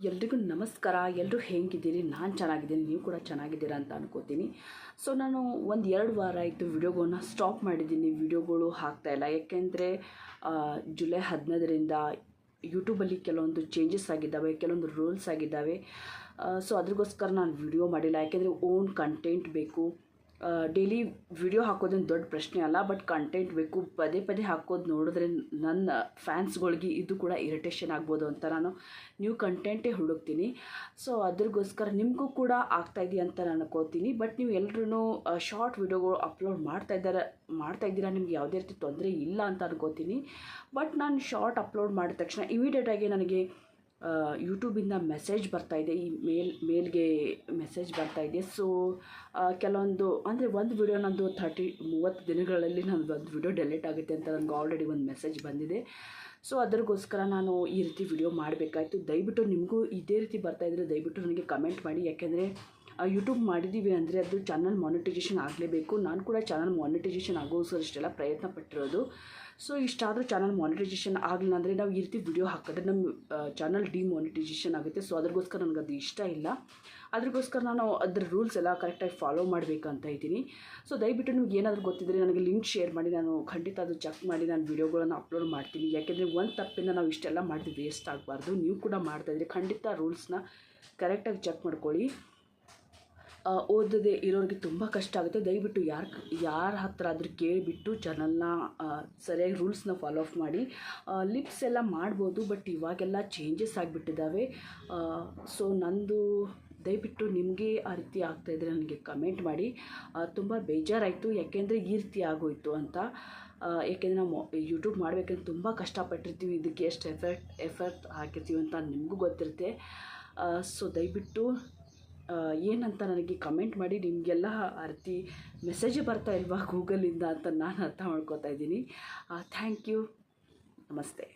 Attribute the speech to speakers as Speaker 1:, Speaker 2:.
Speaker 1: ಎಲ್ರಿಗೂ ನಮಸ್ಕಾರ. ಎಲ್ಲರೂ ಹೇಗಿದ್ದೀರಿ? ನಾನು ಚೆನ್ನಾಗಿದ್ದೀನಿ, ನೀವು ಕೂಡ ಚೆನ್ನಾಗಿದ್ದೀರಾ ಅಂತ ಅನ್ಕೋತೀನಿ. ಸೊ ನಾನು 1-2 ವಾರ ಆಯಿತು ವಿಡಿಯೋಗಳನ್ನ ಸ್ಟಾಪ್ ಮಾಡಿದ್ದೀನಿ. ವಿಡಿಯೋಗಳು ಹಾಕ್ತಾಯಿಲ್ಲ, ಯಾಕೆಂದರೆ ಜುಲೈ 15ರಿಂದ ಯೂಟ್ಯೂಬಲ್ಲಿ ಕೆಲವೊಂದು ಚೇಂಜಸ್ ಆಗಿದ್ದಾವೆ, ಕೆಲವೊಂದು ರೂಲ್ಸ್ ಆಗಿದ್ದಾವೆ. ಸೊ ಅದ್ರಗೋಸ್ಕರ ನಾನು ವಿಡಿಯೋ ಮಾಡಿಲ್ಲ, ಯಾಕೆಂದರೆ ಓನ್ ಕಂಟೆಂಟ್ ಬೇಕು. ಡೈಲಿ ವಿಡಿಯೋ ಹಾಕೋದೇನು ದೊಡ್ಡ ಪ್ರಶ್ನೆ ಅಲ್ಲ, ಬಟ್ ಕಂಟೆಂಟ್ ಬೇಕು. ಪದೇ ಪದೇ ಹಾಕೋದು ನೋಡಿದ್ರೆ ನನ್ನ ಫ್ಯಾನ್ಸ್ಗಳಿಗೆ ಇದು ಕೂಡ ಇರಿಟೇಷನ್ ಆಗ್ಬೋದು ಅಂತ ನಾನು ನ್ಯೂ ಕಂಟೆಂಟೇ ಹುಡುಕ್ತೀನಿ. ಸೊ ಅದ್ರಗೋಸ್ಕರ ನಿಮಗೂ ಕೂಡ ಆಗ್ತಾಯಿದೆಯಾ ಅಂತ ನಾನು ಅನ್ಕೋತೀನಿ. ಬಟ್ ನೀವು ಎಲ್ಲರೂ ಶಾರ್ಟ್ ವಿಡಿಯೋಗಳು ಅಪ್ಲೋಡ್ ಮಾಡ್ತಾಯಿದ್ದೀರಾ, ನಿಮ್ಗೆ ಯಾವುದೇ ರೀತಿ ತೊಂದರೆ ಇಲ್ಲ ಅಂತ ಅನ್ಕೋತೀನಿ. ಬಟ್ ನಾನು ಶಾರ್ಟ್ ಅಪ್ಲೋಡ್ ಮಾಡಿದ ತಕ್ಷಣ ಇಮಿಡಿಯೇಟಾಗಿ ನನಗೆ ಯೂಟ್ಯೂಬಿಂದ ಮೆಸೇಜ್ ಬರ್ತಾಯಿದೆ, ಈ ಮೇಲ್ಗೆ ಮೆಸೇಜ್ ಬರ್ತಾಯಿದೆ. ಸೊ ಕೆಲವೊಂದು ಅಂದರೆ ಒಂದು ವಿಡಿಯೋ ನಂದು 30 ದಿನಗಳಲ್ಲಿ ನಂದು ಒಂದು ವಿಡಿಯೋ ಡೆಲೀಟ್ ಆಗುತ್ತೆ ಅಂತ ನನಗೆ ಆಲ್ರೆಡಿ ಒಂದು ಮೆಸೇಜ್ ಬಂದಿದೆ. ಸೊ ಅದ್ರಗೋಸ್ಕರ ನಾನು ಈ ರೀತಿ ವಿಡಿಯೋ ಮಾಡಬೇಕಾಯ್ತು. ದಯವಿಟ್ಟು ನಿಮಗೂ ಇದೇ ರೀತಿ ಬರ್ತಾಯಿದ್ರೆ ದಯವಿಟ್ಟು ನನಗೆ ಕಮೆಂಟ್ ಮಾಡಿ, ಯಾಕೆಂದರೆ ಯೂಟ್ಯೂಬ್ ಮಾಡಿದ್ದೀವಿ ಅಂದರೆ ಅದು ಚಾನಲ್ ಮಾನಿಟೈಸೇಷನ್ ಆಗಲೇಬೇಕು. ನಾನು ಕೂಡ ಚಾನಲ್ ಮಾನಿಟೈಸೇಷನ್ ಆಗೋಸ್ಕರ ಇಷ್ಟೆಲ್ಲ ಪ್ರಯತ್ನ ಪಟ್ಟಿರೋದು. ಸೊ ಇಷ್ಟಾದರೂ ಚಾನಲ್ ಮಾನಿಟೈಸೇಷನ್ ಆಗಲಿಲ್ಲ ಅಂದರೆ ನಾವು ಈ ರೀತಿ ವಿಡಿಯೋ ಹಾಕಿದ್ರೆ ನಮ್ಮ ಚಾನಲ್ ಡಿಮಾನಿಟೈಸೇಷನ್ ಆಗುತ್ತೆ. ಸೊ ಅದ್ರಗೋಸ್ಕರ ನನಗೆ ಅದು ಇಷ್ಟ ಇಲ್ಲ. ಅದ್ರಗೋಸ್ಕರ ನಾನು ಅದ್ರ ರೂಲ್ಸ್ ಎಲ್ಲ ಕರೆಕ್ಟಾಗಿ ಫಾಲೋ ಮಾಡಬೇಕಂತ ಇದ್ದೀನಿ. ಸೊ ದಯವಿಟ್ಟು ನಿಮ್ಗೆ ಏನಾದರೂ ಗೊತ್ತಿದ್ದರೆ ನನಗೆ ಲಿಂಕ್ ಶೇರ್ ಮಾಡಿ, ನಾನು ಖಂಡಿತ ಅದು ಚೆಕ್ ಮಾಡಿ ನಾನು ವಿಡಿಯೋಗಳನ್ನು ಅಪ್ಲೋಡ್ ಮಾಡ್ತೀನಿ. ಯಾಕೆಂದರೆ ಒಂದು ತಪ್ಪಿಂದ ನಾವು ಇಷ್ಟೆಲ್ಲ ಮಾಡಿದ್ರೆ ವೇಸ್ಟ್ ಆಗಬಾರ್ದು. ನೀವು ಕೂಡ ಮಾಡ್ತಾಯಿದ್ರೆ ಖಂಡಿತ ರೂಲ್ಸ್ನ ಕರೆಕ್ಟಾಗಿ ಚೆಕ್ ಮಾಡ್ಕೊಳ್ಳಿ. ಓದದೆ ಇರೋರಿಗೆ ತುಂಬ ಕಷ್ಟ ಆಗುತ್ತೆ. ದಯವಿಟ್ಟು ಯಾರ ಹತ್ರ ಆದರೂ ಕೇಳಿಬಿಟ್ಟು ಚಾನಲ್ನ ಸರಿಯಾಗಿ ರೂಲ್ಸ್ನ ಫಾಲೋ ಅಪ್ ಮಾಡಿ. ಲಿಪ್ಸ್ ಎಲ್ಲ ಮಾಡ್ಬೋದು, ಬಟ್ ಇವಾಗೆಲ್ಲ ಚೇಂಜಸ್ ಆಗಿಬಿಟ್ಟಿದ್ದಾವೆ. ಸೊ ನಂದು ದಯವಿಟ್ಟು ನಿಮಗೆ ಆ ರೀತಿ ಆಗ್ತಾಯಿದ್ರೆ ನನಗೆ ಕಮೆಂಟ್ ಮಾಡಿ. ತುಂಬ ಬೇಜಾರಾಯಿತು, ಯಾಕೆಂದರೆ ಈ ರೀತಿ ಆಗೋಯಿತು ಅಂತ. ಯಾಕೆಂದರೆ ನಾವು ಯೂಟ್ಯೂಬ್ ಮಾಡಬೇಕಂದ್ರೆ ತುಂಬ ಕಷ್ಟಪಟ್ಟಿರ್ತೀವಿ, ಇದಕ್ಕೆ ಎಷ್ಟು ಎಫರ್ಟ್ ಹಾಕಿರ್ತೀವಿ ಅಂತ ನಿಮಗೂ ಗೊತ್ತಿರುತ್ತೆ. ಸೊ ದಯವಿಟ್ಟು ಏನಂತ ನನಗೆ ಕಮೆಂಟ್ ಮಾಡಿ. ನಿಮಗೆಲ್ಲ ಆ ರೀತಿ ಮೆಸೇಜೇ ಬರ್ತಾ ಇಲ್ವಾ ಗೂಗಲಿಂದ ಅಂತ ನಾನು ಅರ್ಥ ಮಾಡ್ಕೋತಾ ಇದ್ದೀನಿ. Thank you. ನಮಸ್ತೆ.